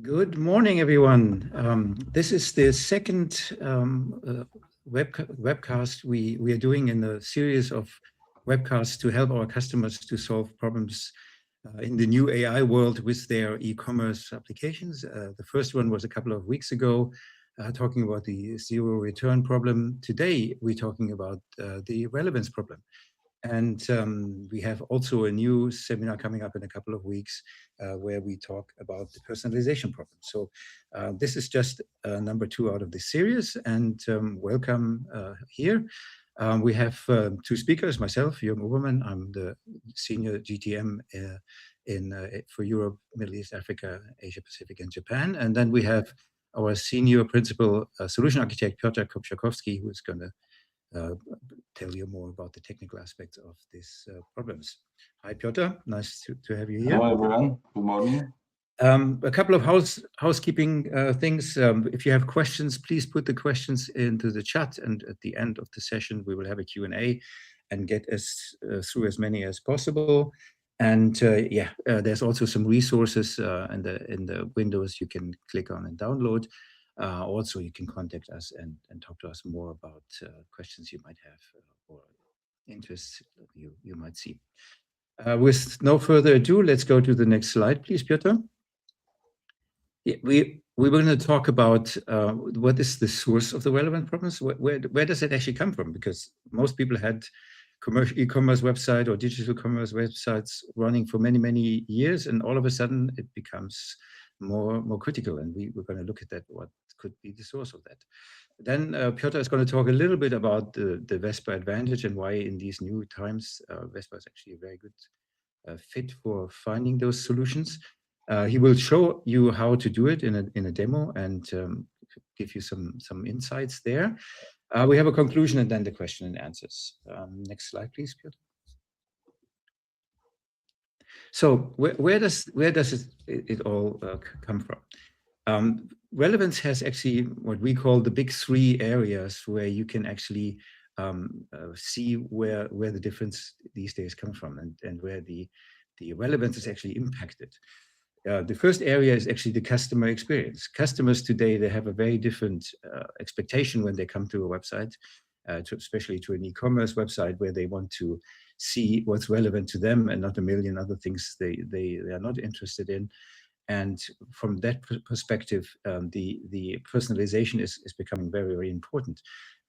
Good morning, everyone. This is the second webcast we are doing in a series of webcasts to help our customers to solve problems in the new AI world with their e-commerce applications. The first one was a couple of weeks ago, talking about the zero return problem. Today, we're talking about the relevance problem. And we have also a new seminar coming up in a couple of weeks where we talk about the personalization problem. So this is just number 2 out of this series, and welcome here. We have 2 speakers, myself, Jürgen Obermann. I'm the senior GTM for Europe, Middle East, Africa, Asia Pacific, and Japan. And then we have our senior principal solution architect, Piotr Kopczakowski, who is going to tell you more about the technical aspects of these problems. Hi, Piotr. Nice to have you here. Hello, everyone. Good morning. A couple of housekeeping things. If you have questions, please put the questions into the chat, and at the end of the session, we will have a Q&A and get through as many as possible. And there's also some resources in the windows you can click on and download. Also, you can contact us and talk to us more about questions you might have or interests you might see. With no further ado, let's go to the next slide, please, Piotr. Yeah, we're going to talk about what is the source of the relevant problems. Where does it actually come from? Because most people had commercial e-commerce website or digital commerce websites running for many, many years, and all of a sudden it becomes more critical, and we're going to look at that, what could be the source of that. Then Piotr is going to talk a little bit about the Vespa advantage and why in these new times Vespa is actually a very good fit for finding those solutions. He will show you how to do it in a demo and give you some insights there. We have a conclusion and then the question and answers. Next slide, please, Piotr. So where does it all come from? Relevance has actually what we call the big 3 areas where you can actually see where the difference these days comes from and where the relevance is actually impacted. The first area is actually the customer experience. Customers today, they have a very different expectation when they come to a website, especially to an e-commerce website where they want to see what's relevant to them and not a million other things they are not interested in. And from that perspective, the personalization is becoming very, very important.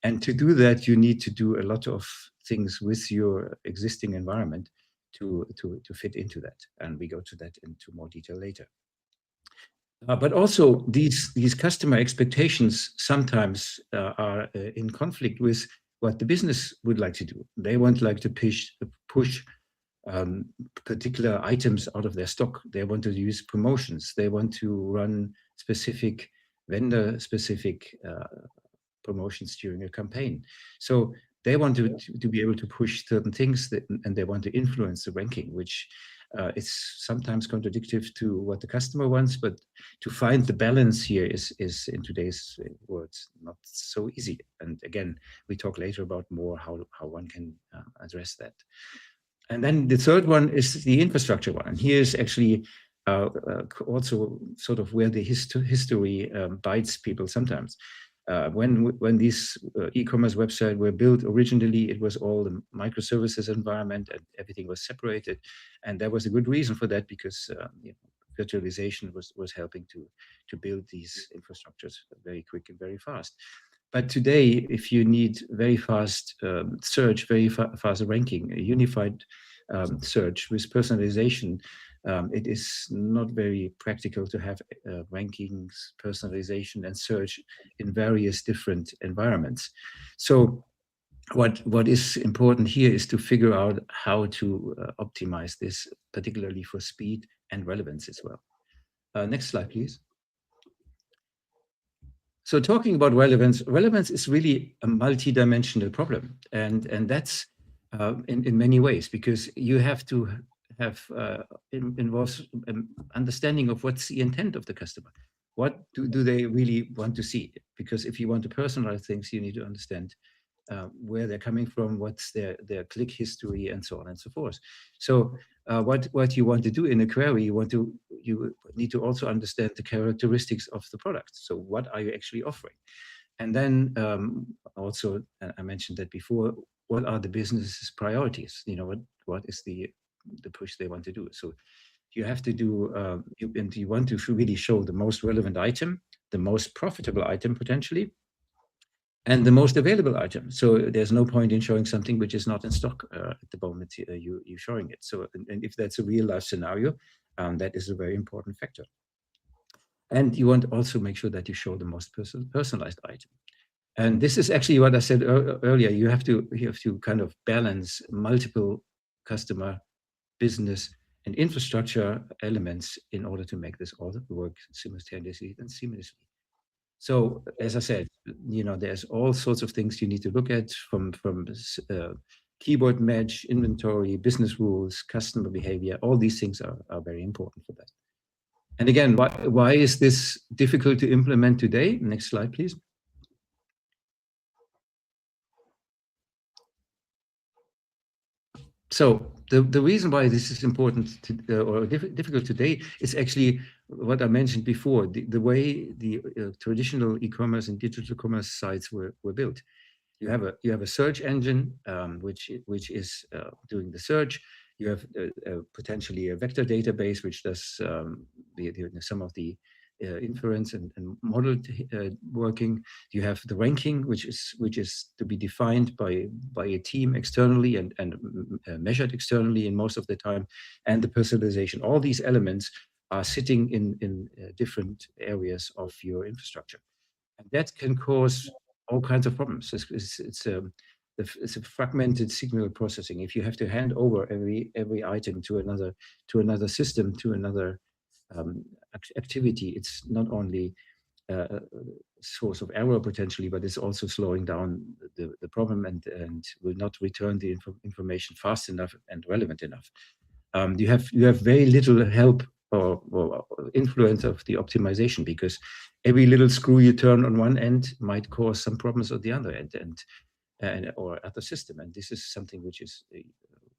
And to do that, you need to do a lot of things with your existing environment to fit into that. And we go to that into more detail later. But also these customer expectations sometimes are in conflict with what the business would like to do. They want to push particular items out of their stock. They want to use promotions. They want to run specific vendor-specific promotions during a campaign. So they want to be able to push certain things and they want to influence the ranking, which is sometimes contradictory to what the customer wants, but to find the balance here is in today's words not so easy. And again, we talk later about more how one can address that. And then the third one is the infrastructure one. And here's actually also sort of where the history bites people sometimes. When these e-commerce websites were built originally, it was all the microservices environment and everything was separated. And there was a good reason for that because virtualization was helping to build these infrastructures very quick and very fast. But today, if you need very fast search, very fast ranking, a unified search with personalization, it is not very practical to have rankings, personalization, and search in various different environments. So what is important here is to figure out how to optimize this, particularly for speed and relevance as well. Next slide, please. So talking about relevance is really a multi-dimensional problem, and that's in many ways, because you have to have involves understanding of what's the intent of the customer. What do they really want to see? Because if you want to personalize things, you need to understand where they're coming from, what's their click history, and so on and so forth. So what you want to do in a query, you need to also understand the characteristics of the product. So what are you actually offering? And then also, I mentioned that before, what are the business's priorities? What is the push they want to do? So you have to do, and you want to really show the most relevant item, the most profitable item potentially, and the most available item. So there's no point in showing something which is not in stock at the moment you're showing it. So, and if that's a real life scenario, that is a very important factor. And you want to also make sure that you show the most personalized item. And this is actually what I said earlier. You have to kind of balance multiple customer, business, and infrastructure elements in order to make this all work simultaneously and seamlessly. So, as I said, there's all sorts of things you need to look at, from keyword match, inventory, business rules, customer behavior. All these things are very important for that. And again, why is this difficult to implement today? Next slide, please. So the reason why this is important or difficult today is actually what I mentioned before, the way the traditional e-commerce and digital commerce sites were built. You have a search engine which is doing the search. You have potentially a vector database which does some of the inference and model working. You have the ranking, which is to be defined by a team externally and measured externally in most of the time, and the personalization. All these elements are sitting in different areas of your infrastructure, and that can cause all kinds of problems. It's a fragmented signal processing. If you have to hand over every item to another system, to another activity, it's not only a source of error potentially, but it's also slowing down the problem and will not return the information fast enough and relevant enough. You have very little help or influence of the optimization, because every little screw you turn on one end might cause some problems at the other end or at the system. And this is something which is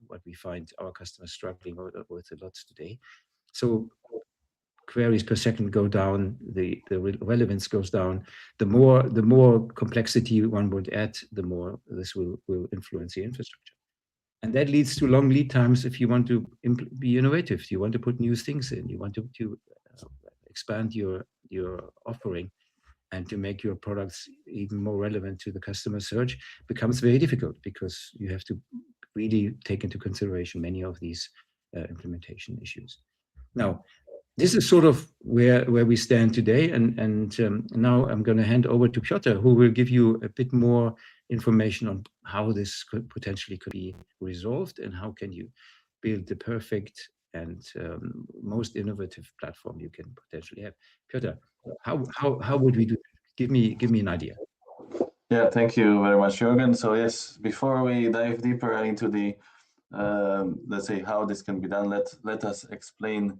what we find our customers struggling with a lot today. So queries per second go down, the relevance goes down. The more complexity one would add, the more this will influence the infrastructure. And that leads to long lead times if you want to be innovative. You want to put new things in. You want to expand your offering, and to make your products even more relevant to the customer search becomes very difficult, because you have to really take into consideration many of these implementation issues. Now, this is sort of where we stand today, and now I'm going to hand over to Piotr, who will give you a bit more information on how this could potentially be resolved, and how can you build the perfect and most innovative platform you can potentially have. Piotr, how would we do that? Give me an idea. Yeah, thank you very much, Jürgen. So yes, before we dive deeper into the let's say how this can be done, let us explain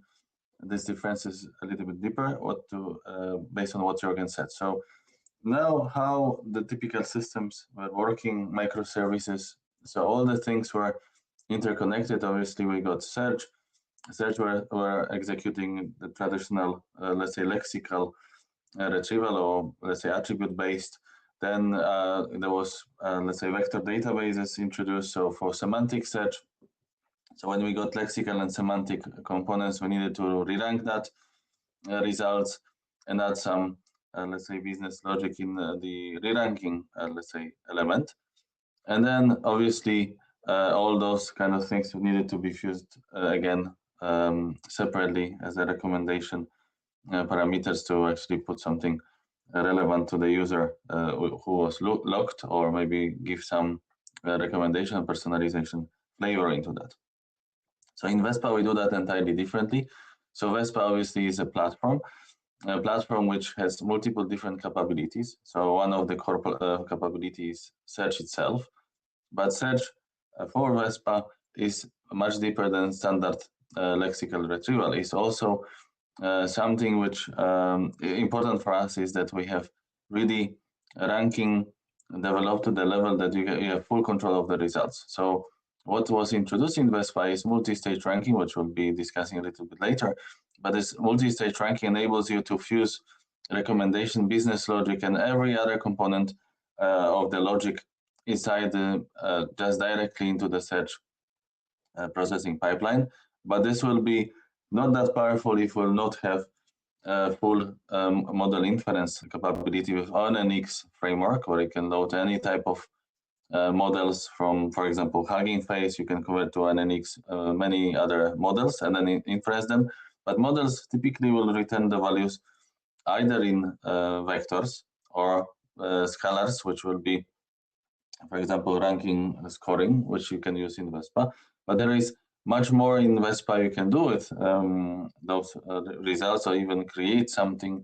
these differences a little bit deeper, based on what Jürgen said. So now how the typical systems were working, microservices. So all the things were interconnected. Obviously, we got search were executing the traditional, let's say, lexical retrieval, or let's say attribute based. Then there was, let's say, vector databases introduced. So for semantic search, so when we got lexical and semantic components, we needed to re-rank that results and add some, let's say, business logic in the re-ranking, let's say, element. And then obviously all those kind of things needed to be fused again separately as a recommendation parameters to actually put something relevant to the user who was locked, or maybe give some recommendation personalization flavor into that. So in Vespa, we do that entirely differently. So Vespa obviously is a platform which has multiple different capabilities. So one of the core capabilities, search itself, but search for Vespa is much deeper than standard lexical retrieval. It's also something which important for us is that we have really ranking developed to the level that you have full control of the results. So what was introduced in vespa-ai is multi-stage ranking, which we'll be discussing a little bit later. But this multi-stage ranking enables you to fuse recommendation, business logic, and every other component of the logic inside just directly into the search processing pipeline. But this will be not that powerful if we'll not have full model inference capability with NNX framework, where you can load any type of models from, for example, Hugging Face. You can convert to NNX many other models and then inference them. But models typically will return the values either in vectors or scalars, which will be, for example, ranking scoring, which you can use in Vespa. But there is much more in Vespa you can do with those results, or even create something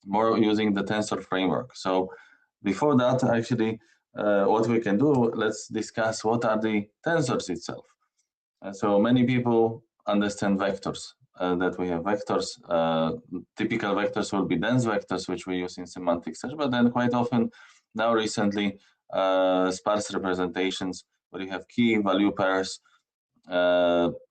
more using the tensor framework. So before that, actually, what we can do, let's discuss what are the tensors itself. So many people understand vectors, that we have vectors. Typical vectors will be dense vectors, which we use in semantic search, but then quite often, now recently, sparse representations, where you have key value pairs,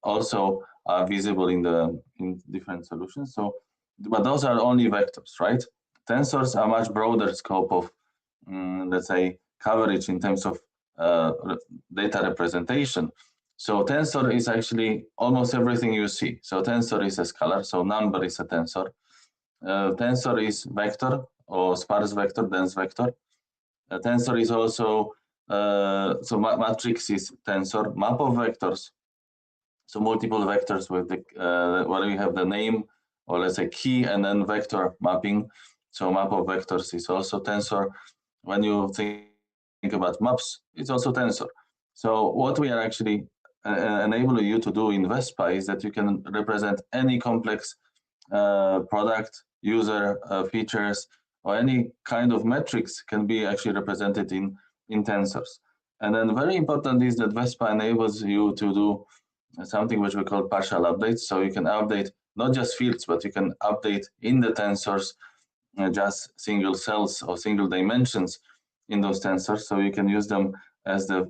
also are visible in different solutions. So, but those are only vectors, right? Tensors are much broader scope of, let's say, coverage in terms of data representation. So tensor is actually almost everything you see. So tensor is a scalar, so number is a tensor. Tensor is vector or sparse vector, dense vector. Tensor is also, so matrix is tensor, map of vectors. So multiple vectors with the, where you have the name, or let's say key, and then vector mapping. So map of vectors is also tensor. When you think about maps, it's also tensor. So what we are actually enabling you to do in Vespa is that you can represent any complex product, user features, or any kind of metrics can be actually represented in tensors. And then very important is that Vespa enables you to do something which we call partial updates. So you can update not just fields, but you can update in the tensors just single cells or single dimensions in those tensors. So you can use them as the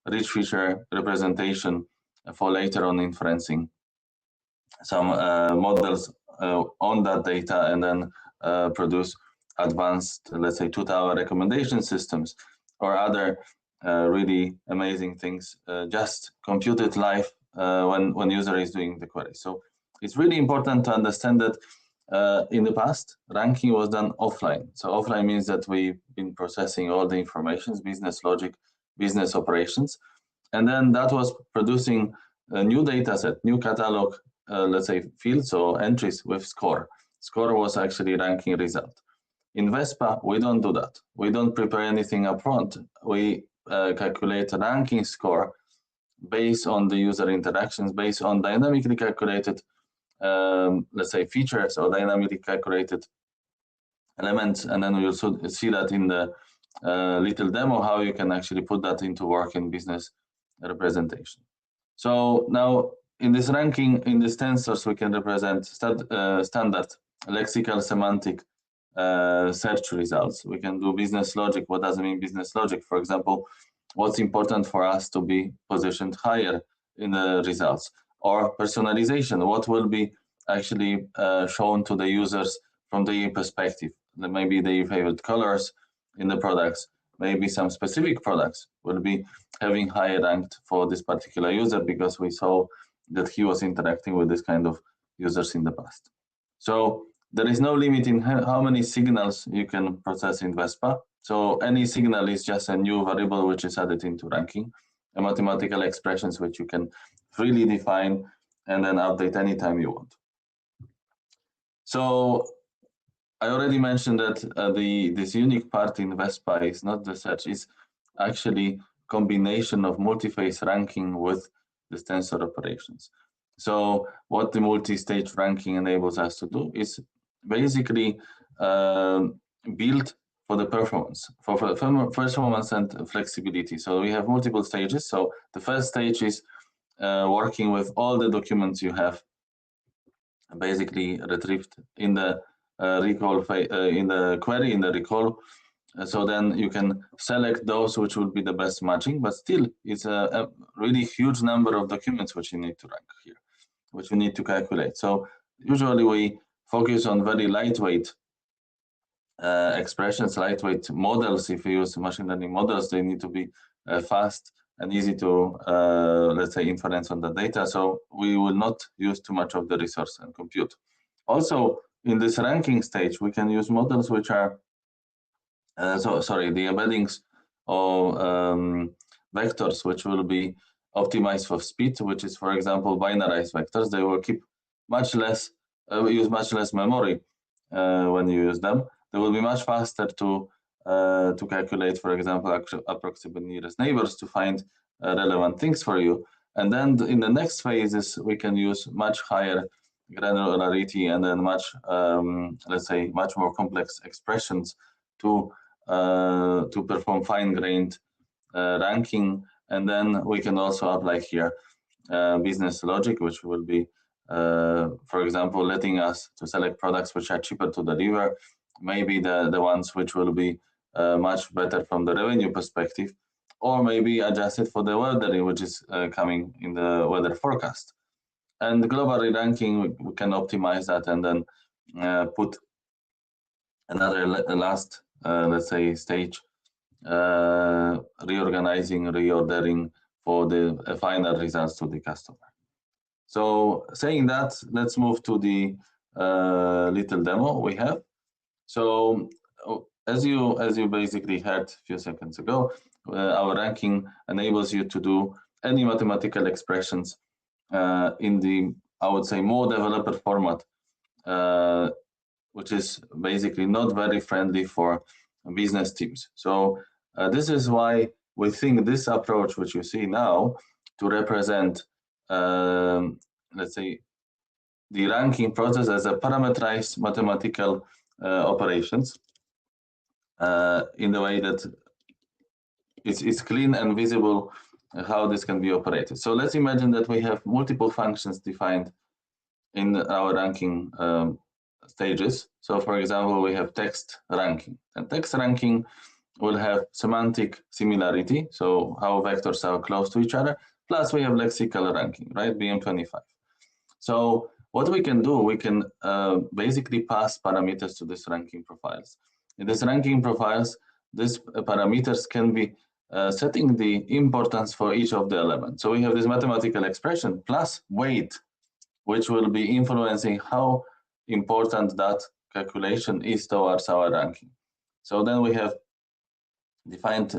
rich feature representation for later on inferencing some models on that data, and then produce advanced, let's say, two-tower recommendation systems or other really amazing things just computed live when user is doing the query. So it's really important to understand that in the past, ranking was done offline. So offline means that we've been processing all the informations, business logic, business operations, and then that was producing a new data set, new catalog, let's say fields or entries with score. Score was actually ranking result. In Vespa, we don't do that. We don't prepare anything upfront. We calculate a ranking score based on the user interactions, based on dynamically calculated, let's say, features or dynamically calculated elements. And then you'll see that in the little demo, how you can actually put that into work in business representation. So now in this ranking, in these tensors, we can represent standard lexical semantic search results. We can do business logic. What does it mean, business logic? For example, what's important for us to be positioned higher in the results? Or personalization, what will be actually shown to the users from their perspective? Maybe their favorite colors in the products, maybe some specific products will be having higher ranked for this particular user because we saw that he was interacting with this kind of users in the past. So there is no limit in how many signals you can process in Vespa. So any signal is just a new variable which is added into ranking, and mathematical expressions which you can freely define and then update anytime you want. So I already mentioned that this unique part in Vespa is not the search, it's actually combination of multi-phase ranking with the tensor operations. So what the multi-stage ranking enables us to do is basically build for the performance, for performance and flexibility. So we have multiple stages. So the first stage is working with all the documents you have basically retrieved in the recall in the query, in the recall, So then you can select those which will be the best matching, but still it's a really huge number of documents which you need to rank here, which you need to calculate. So usually we focus on very lightweight expressions, lightweight models. If you use machine learning models, they need to be fast and easy to, let's say, inference on the data. So we will not use too much of the resource and compute. Also, in this ranking stage, we can use models which are the embeddings or vectors which will be optimized for speed, which is, for example, binarized vectors. They will keep much less, use much less memory when you use them. They will be much faster to calculate, for example, approximate nearest neighbors to find relevant things for you. And then in the next phases, we can use much higher granularity and then much, let's say, much more complex expressions to perform fine-grained ranking. And then we can also apply here business logic, which will be, for example, letting us to select products which are cheaper to deliver, maybe the ones which will be much better from the revenue perspective, or maybe adjusted for the weather which is coming in the weather forecast. And globally ranking, we can optimize that and then put another last, let's say, stage, reorganizing, reordering for the final results to the customer. So saying that, let's move to the little demo we have. So as you basically heard a few seconds ago, our ranking enables you to do any mathematical expressions in the, I would say, more developer format, which is basically not very friendly for business teams. So this is why we think this approach, which you see now, to represent, let's say, the ranking process as a parameterized mathematical operations in the way that it's clean and visible how this can be operated. So let's imagine that we have multiple functions defined in our ranking stages. So for example, we have text ranking, and text ranking will have semantic similarity, so how vectors are close to each other, plus we have lexical ranking, right, BM25. So what we can do, we can basically pass parameters to these ranking profiles. In these ranking profiles, these parameters can be setting the importance for each of the elements. So we have this mathematical expression plus weight, which will be influencing how important that calculation is towards our ranking. So then we have defined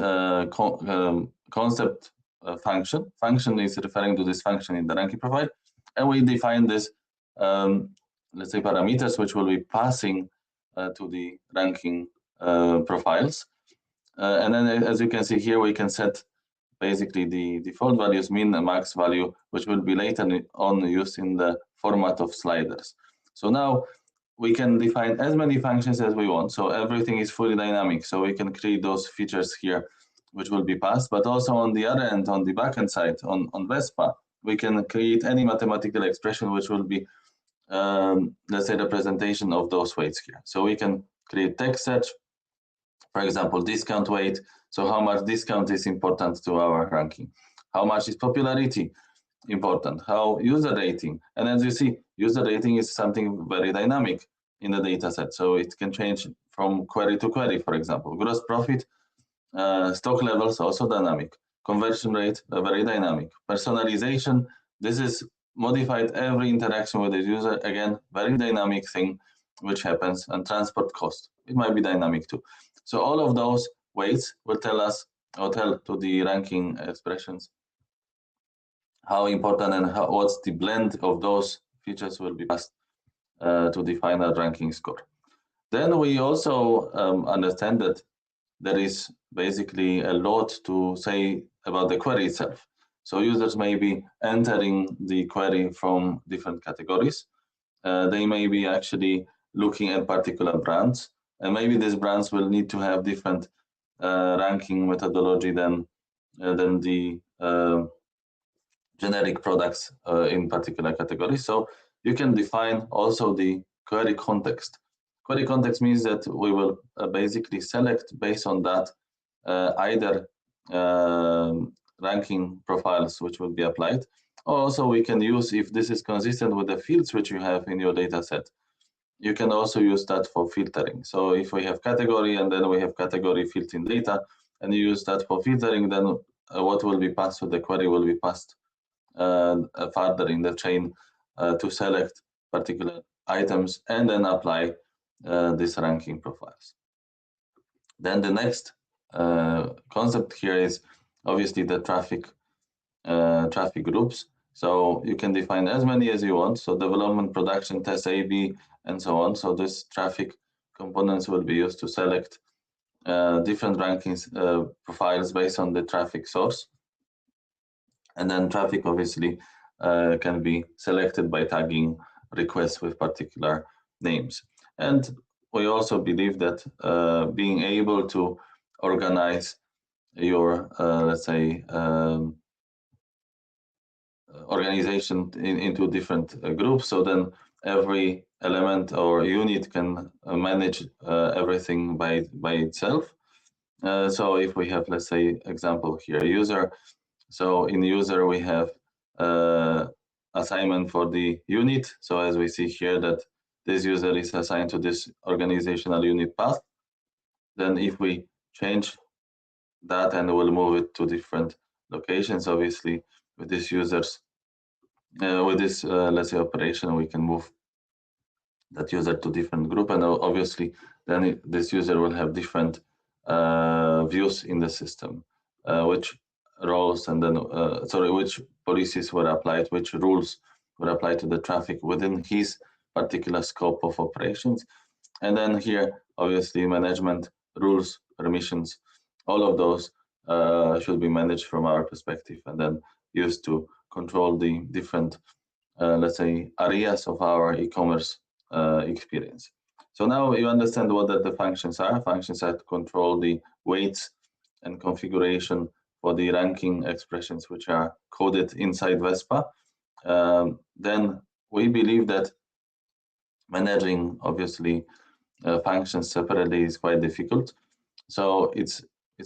concept function. Function is referring to this function in the ranking profile, and we define this, let's say, parameters which will be passing to the ranking profiles. And then, as you can see here, we can set basically the default values, min and max value, which will be later on used in the format of sliders. So now we can define as many functions as we want. So everything is fully dynamic. So we can create those features here, which will be passed. But also on the other end, on the backend side, on Vespa, we can create any mathematical expression which will be, let's say, representation of those weights here. So we can create text search, for example, discount weight. So how much discount is important to our ranking? How much is popularity important? How user rating? And as you see, user rating is something very dynamic in the data set. So it can change from query to query, for example. Gross profit, stock levels, also dynamic. Conversion rate, very dynamic. Personalization, this is modified every interaction with the user. Again, very dynamic thing which happens. And transport cost, it might be dynamic too. So all of those weights will tell us, or tell to the ranking expressions, how important and what's the blend of those features will be passed to the final ranking score. Then we also understand that there is basically a lot to say about the query itself. So users may be entering the query from different categories. They may be actually looking at particular brands, and maybe these brands will need to have different ranking methodology than the generic products in particular categories. So you can define also the query context. Query context means that we will basically select based on that either ranking profiles which will be applied. Also, we can use, if this is consistent with the fields which you have in your data set, you can also use that for filtering. So if we have category and then we have category field in data, and you use that for filtering, then what will be passed to the query will be passed further in the chain to select particular items and then apply these ranking profiles. Then the next concept here is obviously the traffic groups. So you can define as many as you want. So development, production, test, A/B, and so on. So these traffic components will be used to select different rankings profiles based on the traffic source. And then traffic obviously can be selected by tagging requests with particular names. And we also believe that being able to organize your, let's say, organization into different groups, so then every element or unit can manage everything by itself. So if we have, let's say, example here, user. So in user we have assignment for the unit. So as we see here that this user is assigned to this organizational unit path. Then if we change that and we'll move it to different locations, obviously with these users, with this let's say operation, we can move that user to different group, and obviously then this user will have different views in the system, which roles and then which policies were applied, which rules were applied to the traffic within his particular scope of operations. And then here obviously management rules, permissions, all of those should be managed from our perspective and then used to control the different let's say areas of our e-commerce experience. So now you understand what the functions are. Functions are to control the weights and configuration for the ranking expressions which are coded inside Vespa. Then we believe that managing obviously functions separately is quite difficult. So it's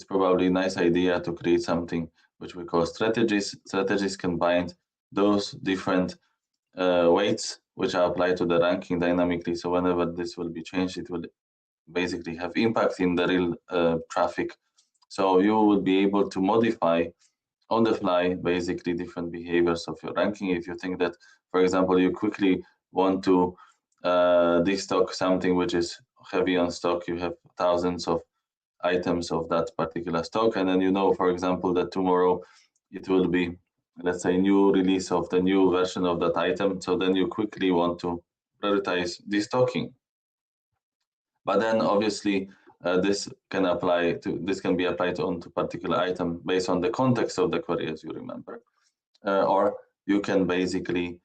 probably a nice idea to create something which we call strategies. Strategies can bind those different weights which are applied to the ranking dynamically. So whenever this will be changed, it will basically have impact in the real traffic. So you will be able to modify on the fly basically different behaviors of your ranking. If you think that, for example, you quickly want to destock something which is heavy on stock, you have thousands of items of that particular stock, and then you know, for example, that tomorrow it will be, let's say, new release of the new version of that item. So then you quickly want to prioritize destocking. But then obviously this can be applied onto particular item based on the context of the query, as you remember, or you can basically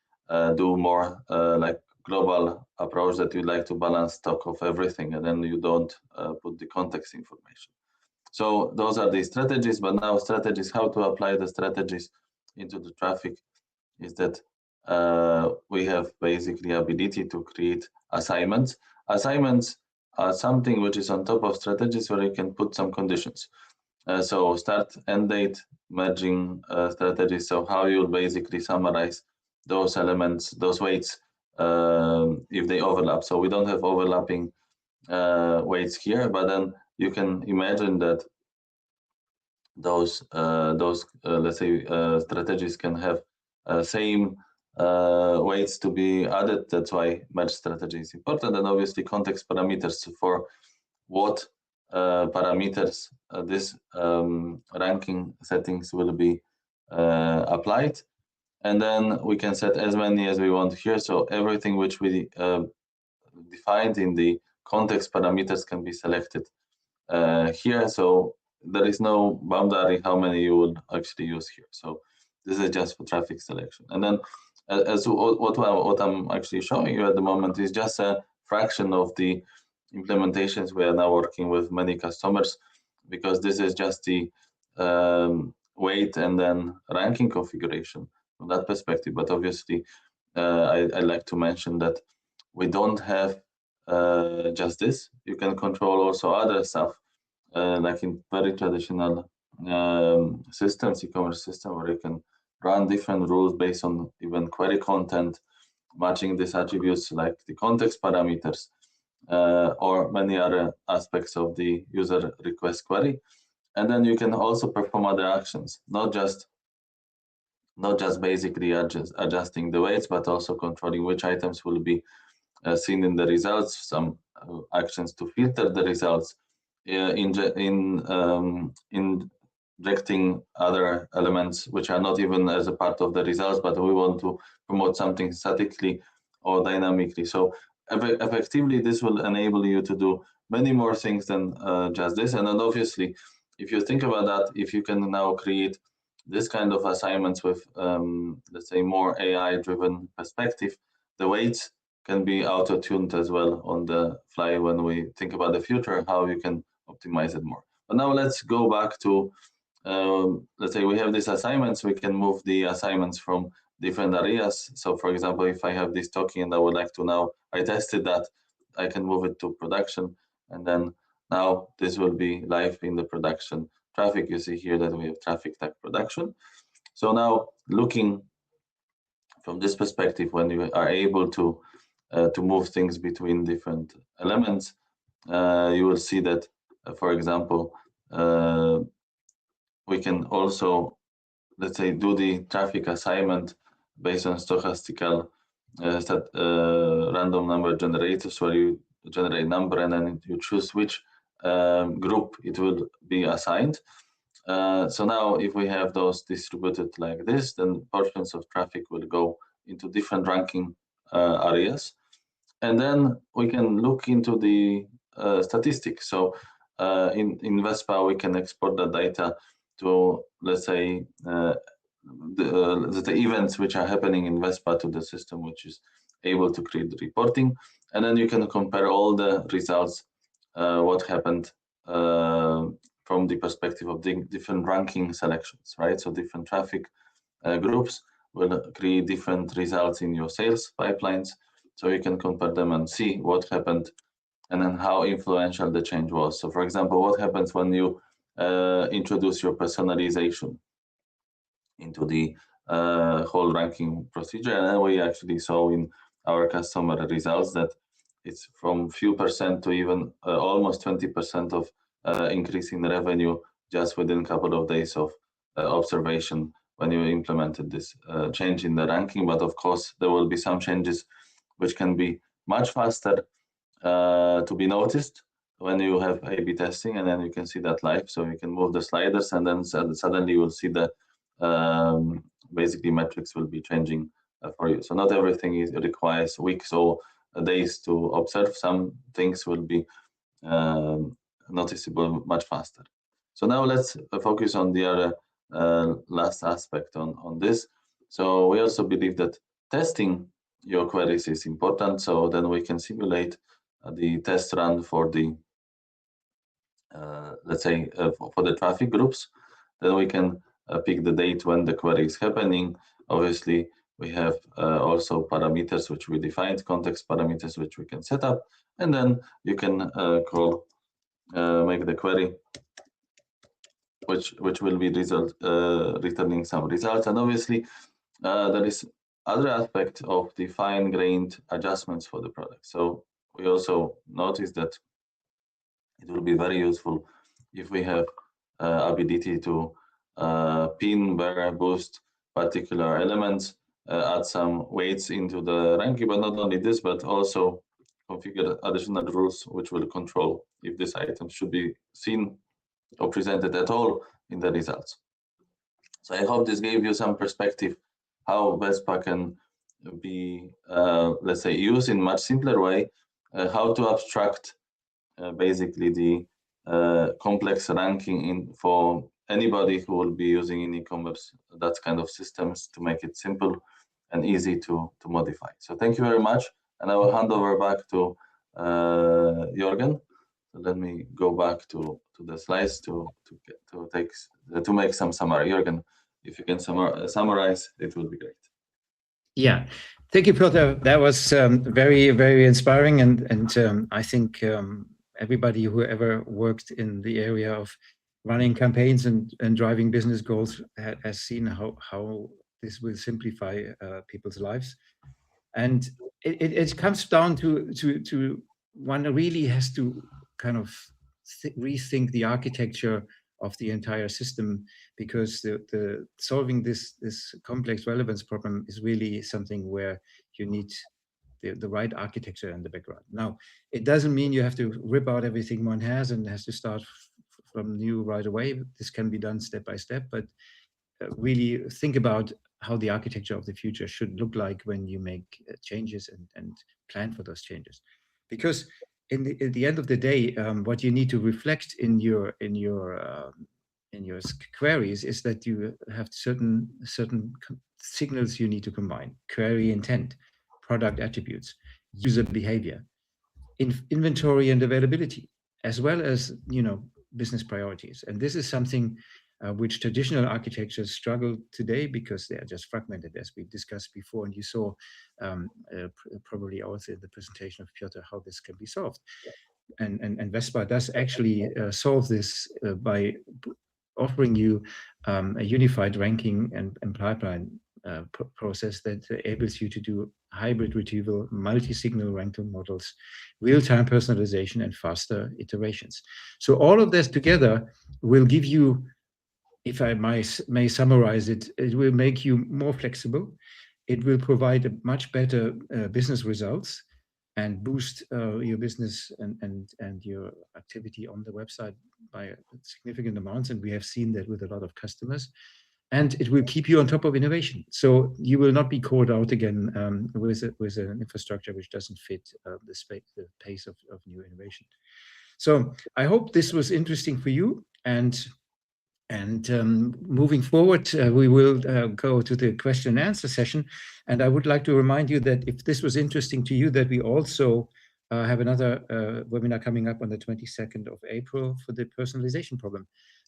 do more like global approach that you like to balance stock of everything, and then you don't put the context information. So those are the strategies. But now strategies, how to apply the strategies into the traffic, is that we have basically ability to create assignments. Assignments are something which is on top of strategies where you can put some conditions. So start, end date, merging strategies. So how you'll basically summarize those elements, those weights, if they overlap. So we don't have overlapping weights here, but then you can imagine that those let's say strategies can have same weights to be added. That's why merge strategy is important. And obviously context parameters for what parameters this ranking settings will be applied. And then we can set as many as we want here. So everything which we defined in the context parameters can be selected here. So there is no boundary how many you would actually use here. So this is just for traffic selection. And then as what I'm actually showing you at the moment is just a fraction of the implementations we are now working with many customers, because this is just the weight and then ranking configuration from that perspective. But obviously I'd like to mention that we don't have just this. You can control also other stuff, like in very traditional systems, e-commerce system, where you can run different rules based on even query content, matching these attributes like the context parameters, or many other aspects of the user request query. And then you can also perform other actions, not just basically adjusting the weights, but also controlling which items will be seen in the results, some actions to filter the results, injecting other elements which are not even as a part of the results, but we want to promote something statically or dynamically. So effectively, this will enable you to do many more things than just this. And then obviously, if you think about that, if you can now create this kind of assignments with, let's say, more AI-driven perspective, the weights can be auto-tuned as well on the fly when we think about the future, how you can optimize it more. But now let's go back to, let's say we have these assignments, we can move the assignments from different areas. So for example, if I have this token and I would like to now, I tested that, I can move it to production, and then now this will be live in the production traffic. You see here that we have traffic tag production. So now looking from this perspective, when you are able to move things between different elements, you will see that, for example, we can also, let's say, do the traffic assignment based on stochastical random number generators, where you generate number and then you choose which group it will be assigned. So now if we have those distributed like this, then portions of traffic will go into different ranking areas. And then we can look into the statistics. So in Vespa, we can export the data to, let's say, the events which are happening in Vespa to the system, which is able to create the reporting. And then you can compare all the results, what happened from the perspective of the different ranking selections, right? So different traffic groups will create different results in your sales pipelines. So you can compare them and see what happened and then how influential the change was. So for example, what happens when you introduce your personalization into the whole ranking procedure? And then we actually saw in our customer results that it's from few percent to even almost 20% of increase in revenue just within a couple of days of observation when you implemented this change in the ranking. But of course, there will be some changes which can be much faster to be noticed when you have A/B testing, and then you can see that live. So you can move the sliders, and then suddenly you will see the basically metrics will be changing for you. So not everything requires weeks or days to observe. Some things will be noticeable much faster. So now let's focus on the other last aspect on this. So we also believe that testing your queries is important. So then we can simulate the test run for the, let's say, for the traffic groups. Then we can pick the date when the query is happening. Obviously, we have also parameters which we defined, context parameters which we can set up, and then you can call make the query, which will be returning some results. And obviously, there is other aspect of the fine-grained adjustments for the product. So we also noticed that it will be very useful if we have ability to pin, bear, boost particular elements, add some weights into the ranking, but not only this, but also configure additional rules which will control if this item should be seen or presented at all in the results. So I hope this gave you some perspective how Vespa can be, let's say, used in much simpler way, how to abstract basically the complex ranking for anybody who will be using in e-commerce that kind of systems, to make it simple and easy to modify. So thank you very much, and I will hand over back to Jorgen. So let me go back to the slides to make some summary. Jorgen, if you can summarize, it will be great. Yeah, thank you, Piotr. That was very, very inspiring, and I think everybody who ever worked in the area of running campaigns and driving business goals has seen how this will simplify people's lives. And it comes down to one really has to kind of rethink the architecture of the entire system, because the solving this complex relevance problem is really something where you need the right architecture in the background. Now, it doesn't mean you have to rip out everything one has and has to start from new right away. This can be done step by step, but really think about how the architecture of the future should look like when you make changes and plan for those changes. Because at the end of the day, what you need to reflect in your queries is that you have certain signals you need to combine: query intent, product attributes, user behavior, inventory and availability, as well as business priorities. And this is something which traditional architectures struggle today because they are just fragmented, as we discussed before. And you saw probably also in the presentation of Piotr how this can be solved. And Vespa does actually solve this by offering you a unified ranking and pipeline process that enables you to do hybrid retrieval, multi-signal ranking models, real-time personalization, and faster iterations. So all of this together will give you, if I may summarize it, it will make you more flexible. It will provide a much better business results and boost your business and your activity on the website by significant amounts. And we have seen that with a lot of customers. And it will keep you on top of innovation. So you will not be caught out again with an infrastructure which doesn't fit the pace of new innovation. So I hope this was interesting for you. And moving forward, we will go to the question and answer session. And I would like to remind you that if this was interesting to you, that we also have another webinar coming up on the 22nd of April for the personalization problem.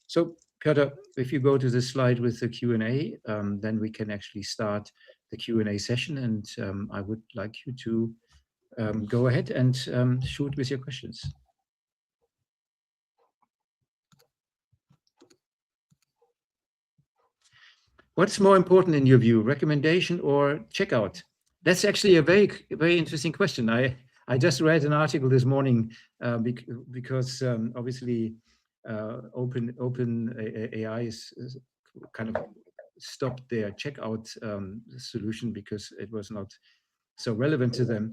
So, Piotr, if you go to the slide with the Q&A, then we can actually start the Q&A session. And I would like you to go ahead and shoot with your questions. What's more important in your view, recommendation or checkout? That's actually a very, very interesting question. I just read an article this morning because obviously OpenAI is kind of stopped their checkout solution because it was not so relevant to them,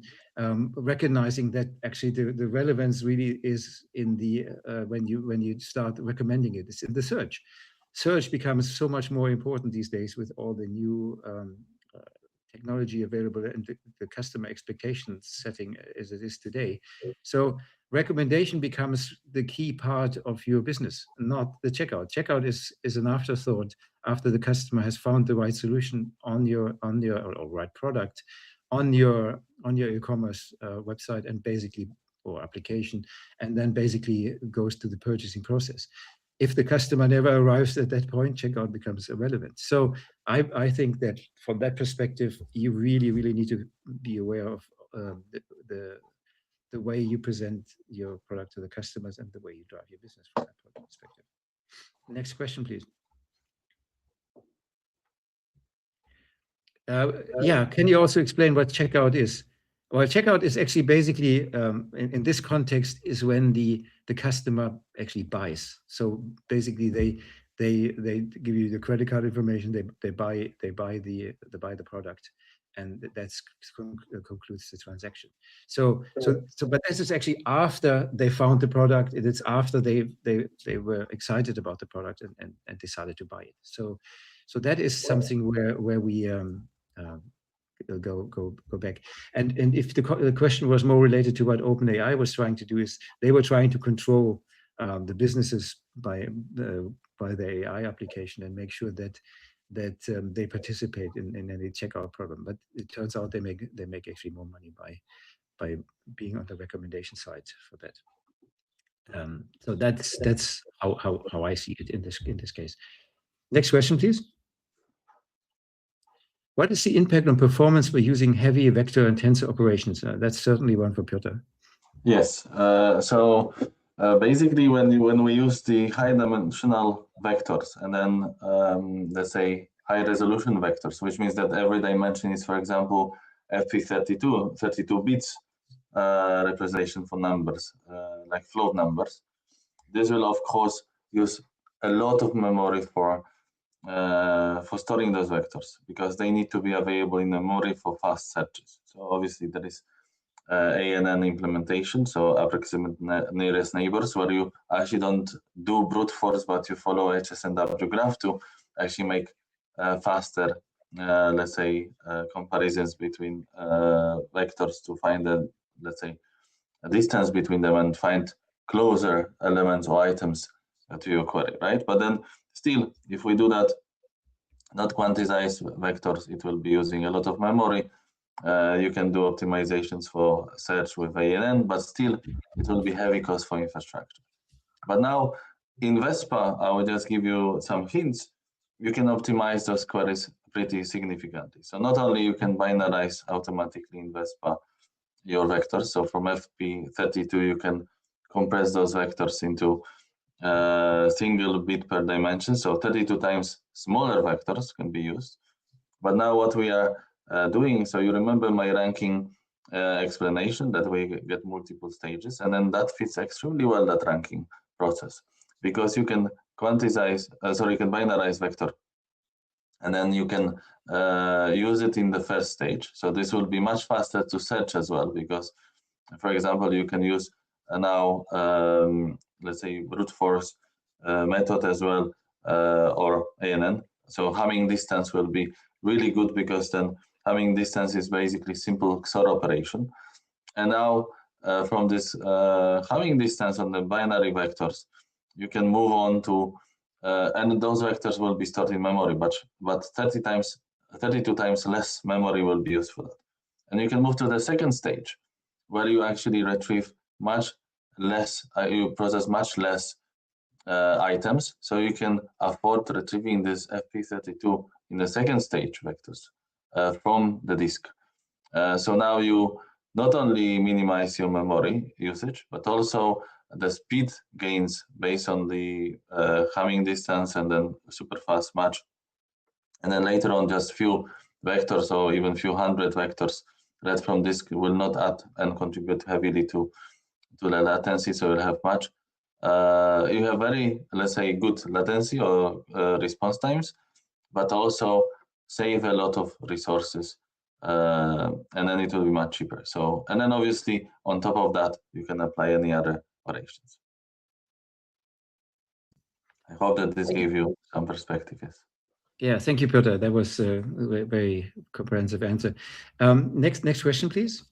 recognizing that actually the relevance really is in the when you start recommending it, it's in the search. Search becomes so much more important these days with all the new technology available and the customer expectations setting as it is today. So recommendation becomes the key part of your business, not the checkout. Checkout is an afterthought after the customer has found the right solution on your or right product on your e-commerce website and basically or application, and then basically goes to the purchasing process. If the customer never arrives at that point, checkout becomes irrelevant. So I think that from that perspective, you really, really need to be aware of the way you present your product to the customers and the way you drive your business from that perspective. Next question, please. Yeah, can you also explain what checkout is? Well, checkout is actually basically, in this context, is when the customer actually buys. So basically, they give you the credit card information. They buy the product, and that concludes the transaction. But this is actually after they found the product. It is after they were excited about the product and decided to buy it. So that is something where we go back. And if the question was more related to what OpenAI was trying to do, is they were trying to control the businesses by the AI application and make sure that they participate in any checkout problem. But it turns out they make actually more money by being on the recommendation side for that. So that's how I see it in this case. Next question, please. What is the impact on performance by using heavy vector and tensor operations? That's certainly one for Piotr. Yes. So basically, when we use the high-dimensional vectors and then let's say high-resolution vectors, which means that every dimension is, for example, FP32, 32 bits representation for numbers, like float numbers. This will, of course, use a lot of memory for storing those vectors, because they need to be available in memory for fast searches. So obviously there is ANN implementation, so approximate nearest neighbors, where you actually don't do brute force, but you follow HSNW graph to actually make faster, let's say, comparisons between vectors to find the, let's say, a distance between them and find closer elements or items to your query, right? But then still, if we do that, not quantized vectors, it will be using a lot of memory. You can do optimizations for search with ANN, but still it will be heavy cost for infrastructure. But now in Vespa, I will just give you some hints. You can optimize those queries pretty significantly. So not only you can binarize automatically in Vespa your vectors. So from FP32, you can compress those vectors into single bit per dimension. So 32 times smaller vectors can be used. But now what we are doing, so you remember my ranking explanation that we get multiple stages, and then that fits extremely well that ranking process, because you can quantize, you can binarize vector, and then you can use it in the first stage. So this will be much faster to search as well, because, for example, you can use now, let's say, brute force method as well, or ANN. So hamming distance will be really good, because then hamming distance is basically simple XOR operation. And now from this hamming distance on the binary vectors, you can move on to, and those vectors will be stored in memory, but 32 times less memory will be used for that. And you can move to the second stage, where you actually retrieve much less, you process much less items, so you can afford retrieving this FP32 in the second stage vectors from the disk. So now you not only minimize your memory usage, but also the speed gains based on the hamming distance and then super fast match. And then later on, just few vectors or even few hundred vectors read from disk will not add and contribute heavily to the latency, so you'll have much. You have very, let's say, good latency or response times, but also save a lot of resources, and then it will be much cheaper. So, and then obviously on top of that, you can apply any other operations. I hope that this gave you some perspective. Yes. Yeah, thank you, Piotr. That was a very comprehensive answer. Next question, please.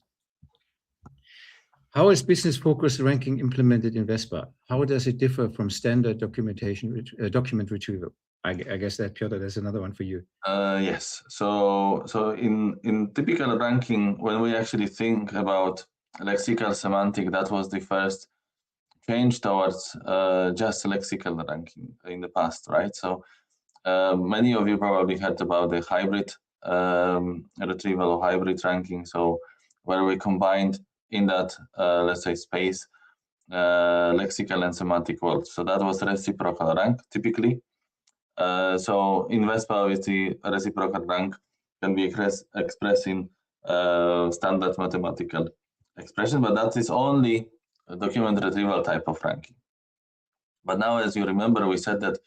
How is business-focused ranking implemented in Vespa? How does it differ from standard document retrieval? I guess that, Piotr, that's another one for you. Yes. So in typical ranking, when we actually think about lexical semantic, that was the first change towards just lexical ranking in the past, right? So many of you probably heard about the hybrid retrieval or hybrid ranking. So where we combined in that, let's say, space, lexical and semantic worlds. So that was reciprocal rank typically. So in Vespa, with the reciprocal rank can be expressed in standard mathematical expression, but that is only a document retrieval type of ranking. But now, as you remember, we said that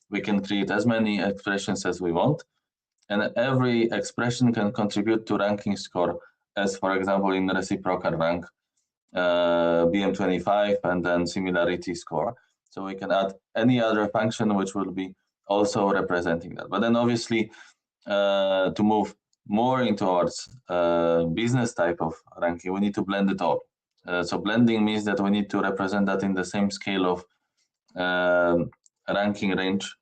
we can create as many expressions as we want, and every expression can contribute to ranking score, as for example in reciprocal rank, BM25, and then similarity score. So we can add any other function which will be also representing that. But then obviously to move more in towards business type of ranking, we need to blend it all. So blending means that we need to represent that in the same scale of ranking range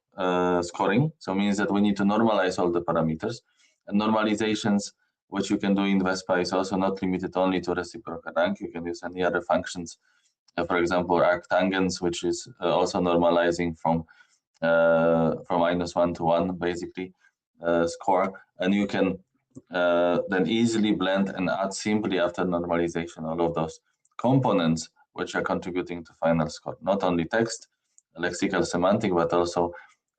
scoring. So it means that we need to normalize all the parameters, and normalizations which you can do in Vespa is also not limited only to reciprocal rank. You can use any other functions, for example, arctangents, which is also normalizing from -1 to 1 basically score, and you can then easily blend and add simply after normalization all of those components which are contributing to final score. Not only text, lexical, semantic, but also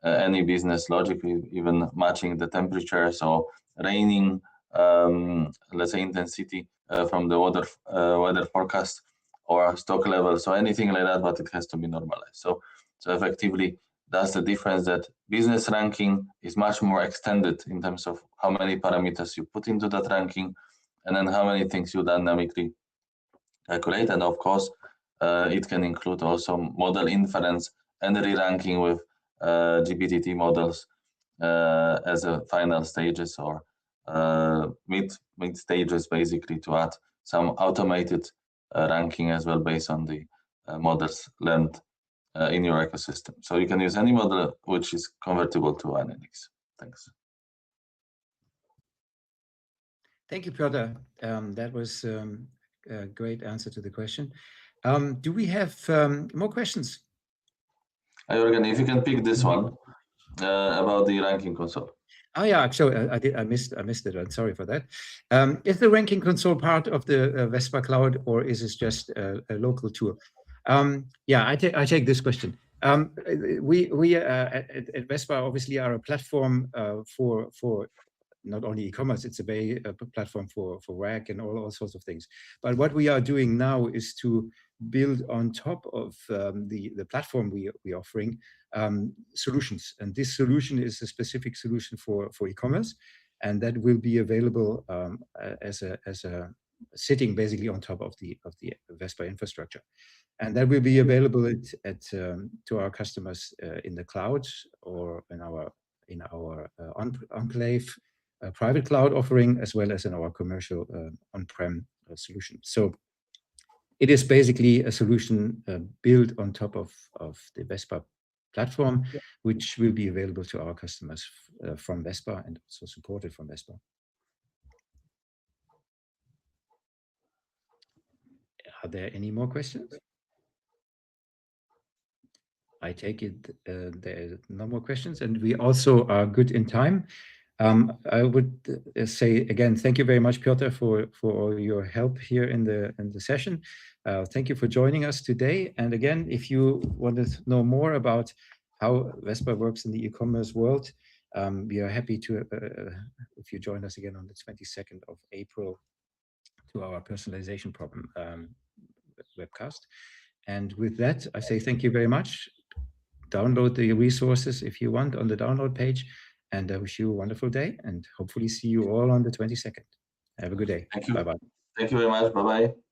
any business logic, even matching the temperatures or raining, let's say intensity from the weather forecast or stock level. So anything like that, but it has to be normalized. So effectively, that's the difference, that business ranking is much more extended in terms of how many parameters you put into that ranking, and then how many things you dynamically calculate. And of course, it can include also model inference and re-ranking with GPTT models as a final stages or mid stages, basically, to add some automated ranking as well based on the models learned in your ecosystem. So you can use any model which is convertible to analytics. Thanks. Thank you, Piotr. That was a great answer to the question. Do we have more questions? Jürgen, if you can pick this one about the ranking console. Oh yeah, so I missed it. I'm sorry for that. Is the ranking console part of the Vespa Cloud, or is it just a local tool? Yeah, I take this question. We at Vespa obviously are a platform for not only e-commerce, it's a platform for RAG and all sorts of things. But what we are doing now is to build on top of the platform we're offering solutions. And this solution is a specific solution for e-commerce, and that will be available as a sitting basically on top of the Vespa infrastructure. And that will be available to our customers in the cloud or in our enclave private cloud offering, as well as in our commercial on-prem solution. So it is basically a solution built on top of the Vespa platform, which will be available to our customers from Vespa and also supported from Vespa. Are there any more questions? I take it there are no more questions, and we also are good in time. I would say again, thank you very much, Piotr, for all your help here in the session. Thank you for joining us today. And again, if you want to know more about how Vespa works in the e-commerce world, we are happy to if you join us again on the 22nd of April to our personalization problem webcast. And with that, I say thank you very much. Download the resources if you want on the download page, and I wish you a wonderful day and hopefully see you all on the 22nd. Have a good day. Thank you. Bye-bye. Thank you very much. Bye-bye.